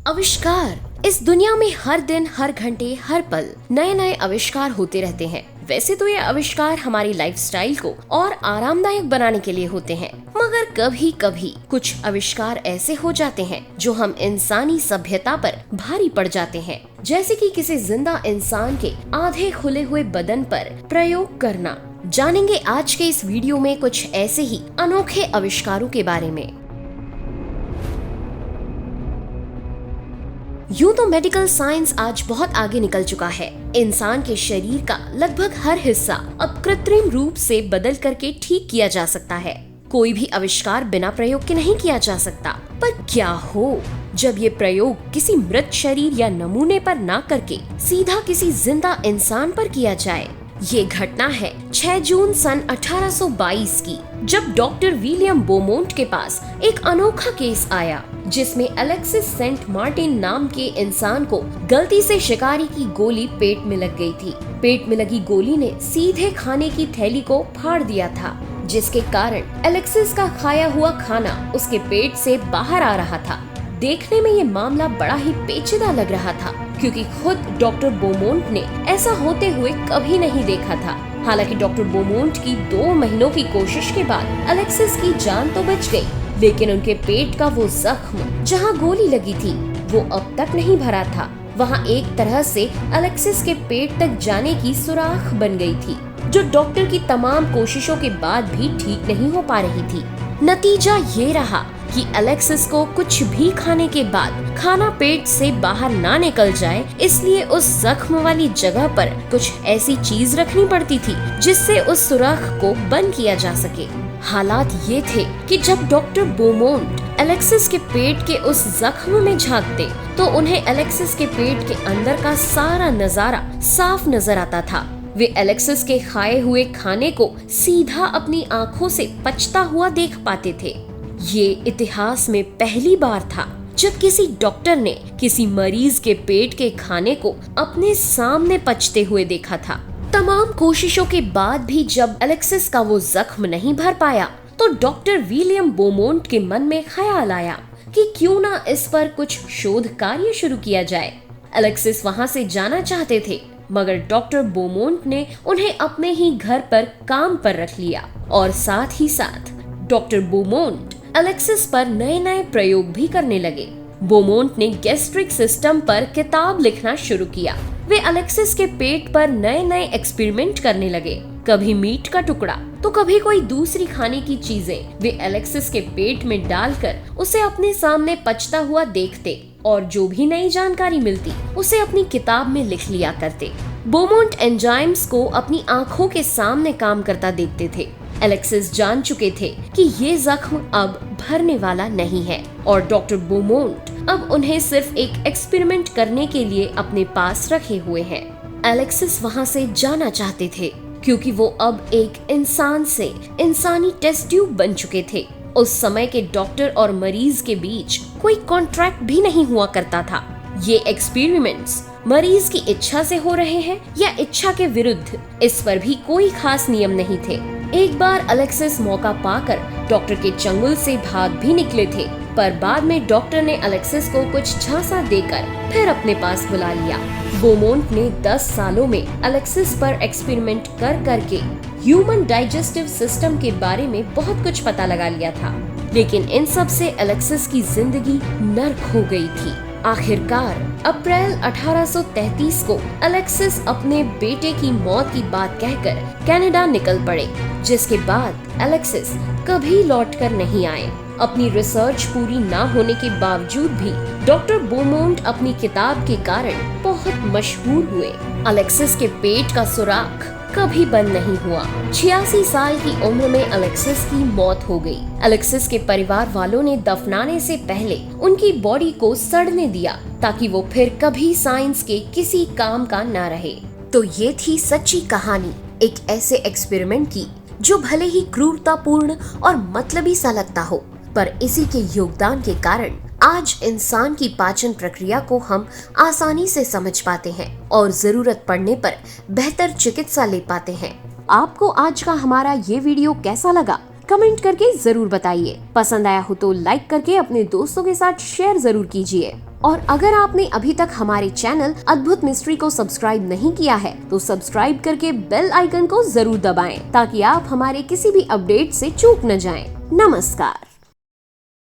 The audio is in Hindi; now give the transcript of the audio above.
आविष्कार। इस दुनिया में हर दिन, हर घंटे, हर पल नए नए आविष्कार होते रहते हैं। वैसे तो ये आविष्कार हमारी लाइफस्टाइल को और आरामदायक बनाने के लिए होते हैं, मगर कभी कभी कुछ आविष्कार ऐसे हो जाते हैं जो हम इंसानी सभ्यता पर भारी पड़ जाते हैं। जैसे कि किसी जिंदा इंसान के आधे खुले हुए बदन पर प्रयोग करना। जानेंगे आज के इस वीडियो में कुछ ऐसे ही अनोखे आविष्कारों के बारे में। यूं तो मेडिकल साइंस आज बहुत आगे निकल चुका है। इंसान के शरीर का लगभग हर हिस्सा अब कृत्रिम रूप से बदल करके ठीक किया जा सकता है। कोई भी आविष्कार बिना प्रयोग के नहीं किया जा सकता। पर क्या हो जब ये प्रयोग किसी मृत शरीर या नमूने पर ना करके सीधा किसी जिंदा इंसान पर किया जाए। ये घटना है 6 जून सन 1822 की, जब डॉक्टर विलियम बोमोंट के पास एक अनोखा केस आया जिसमें अलेक्सिस सेंट मार्टिन नाम के इंसान को गलती से शिकारी की गोली पेट में लग गई थी। पेट में लगी गोली ने सीधे खाने की थैली को फाड़ दिया था, जिसके कारण अलेक्सिस का खाया हुआ खाना उसके पेट से बाहर आ रहा था। देखने में ये मामला बड़ा ही पेचीदा लग रहा था, क्योंकि खुद डॉक्टर बोमोंट ने ऐसा होते हुए कभी नहीं देखा था। हालांकि डॉक्टर बोमोंट की 2 महीनों की कोशिश के बाद अलेक्सिस की जान तो बच गई, लेकिन उनके पेट का वो जख्म जहां गोली लगी थी वो अब तक नहीं भरा था। वहां एक तरह से अलेक्सिस के पेट तक जाने की सुराख बन गई थी, जो डॉक्टर की तमाम कोशिशों के बाद भी ठीक नहीं हो पा रही थी। नतीजा ये रहा कि अलेक्सिस को कुछ भी खाने के बाद खाना पेट से बाहर ना निकल जाए, इसलिए उस जख्म वाली जगह पर कुछ ऐसी चीज रखनी पड़ती थी जिससे उस सुराख को बंद किया जा सके। हालात ये थे कि जब डॉक्टर बोमोंट अलेक्सिस के पेट के उस जख्म में झांकते तो उन्हें अलेक्सिस के पेट के अंदर का सारा नजारा साफ नजर आता था। वे अलेक्सिस के खाए हुए खाने को सीधा अपनी आंखों से पचता हुआ देख पाते थे। ये इतिहास में पहली बार था जब किसी डॉक्टर ने किसी मरीज के पेट के खाने को अपने सामने पचते हुए देखा था। तमाम कोशिशों के बाद भी जब अलेक्सिस का वो जख्म नहीं भर पाया, तो डॉक्टर विलियम बोमोंट के मन में ख्याल आया कि क्यों ना इस पर कुछ शोध कार्य शुरू किया जाए। अलेक्सिस वहाँ से जाना चाहते थे, मगर डॉक्टर बोमोंट ने उन्हें अपने ही घर पर काम पर रख लिया और साथ ही साथ डॉक्टर बोमोंट अलेक्सिस पर नए नए प्रयोग भी करने लगे। बोमोंट ने गैस्ट्रिक सिस्टम पर किताब लिखना शुरू किया। वे अलेक्सिस के पेट पर नए नए एक्सपेरिमेंट करने लगे। कभी मीट का टुकड़ा तो कभी कोई दूसरी खाने की चीजें वे अलेक्सिस के पेट में डालकर उसे अपने सामने पचता हुआ देखते और जो भी नई जानकारी मिलती उसे अपनी किताब में लिख लिया करते। बोमोंट एंजाइम्स को अपनी आंखों के सामने काम करता देखते थे। अलेक्सिस जान चुके थे कि ये जख्म अब भरने वाला नहीं है और डॉक्टर बोमोंट अब उन्हें सिर्फ एक एक्सपेरिमेंट करने के लिए अपने पास रखे हुए हैं। अलेक्सिस वहाँ से जाना चाहते थे, क्योंकि वो अब एक इंसान से इंसानी टेस्ट ट्यूब बन चुके थे। उस समय के डॉक्टर और मरीज के बीच कोई कॉन्ट्रैक्ट भी नहीं हुआ करता था। ये एक्सपेरिमेंट्स मरीज की इच्छा से हो रहे हैं या इच्छा के विरुद्ध, इस पर भी कोई खास नियम नहीं थे। एक बार अलेक्सिस मौका पाकर डॉक्टर के चंगुल से भाग भी निकले थे, पर बाद में डॉक्टर ने अलेक्सिस को कुछ झांसा देकर फिर अपने पास बुला लिया। बोमोंट ने 10 सालों में अलेक्सिस पर एक्सपेरिमेंट कर करके ह्यूमन डाइजेस्टिव सिस्टम के बारे में बहुत कुछ पता लगा लिया था, लेकिन इन सब से अलेक्सिस की जिंदगी नर्क हो गई थी। आखिरकार अप्रैल 1833 को अलेक्सिस अपने बेटे की मौत की बात कहकर कनाडा निकल पड़े, जिसके बाद अलेक्सिस कभी लौटकर नहीं आए। अपनी रिसर्च पूरी ना होने के बावजूद भी डॉक्टर बोमोंट अपनी किताब के कारण बहुत मशहूर हुए। अलेक्सिस के पेट का सुराख कभी बंद नहीं हुआ। 86 साल की उम्र में अलेक्सिस की मौत हो गई। अलेक्सिस के परिवार वालों ने दफनाने से पहले उनकी बॉडी को सड़ने दिया, ताकि वो फिर कभी साइंस के किसी काम का ना रहे। तो ये थी सच्ची कहानी एक ऐसे एक्सपेरिमेंट की जो भले ही क्रूरतापूर्ण और मतलबी सा लगता हो, पर इसी के योगदान के कारण आज इंसान की पाचन प्रक्रिया को हम आसानी से समझ पाते हैं और जरूरत पड़ने पर बेहतर चिकित्सा ले पाते हैं। आपको आज का हमारा ये वीडियो कैसा लगा, कमेंट करके जरूर बताइए। पसंद आया हो तो लाइक करके अपने दोस्तों के साथ शेयर जरूर कीजिए। और अगर आपने अभी तक हमारे चैनल अद्भुत मिस्ट्री को सब्सक्राइब नहीं किया है तो सब्सक्राइब करके बेल आइकन को जरूर दबाएं ताकि आप हमारे किसी भी अपडेट से चूक न जाएं। नमस्कार।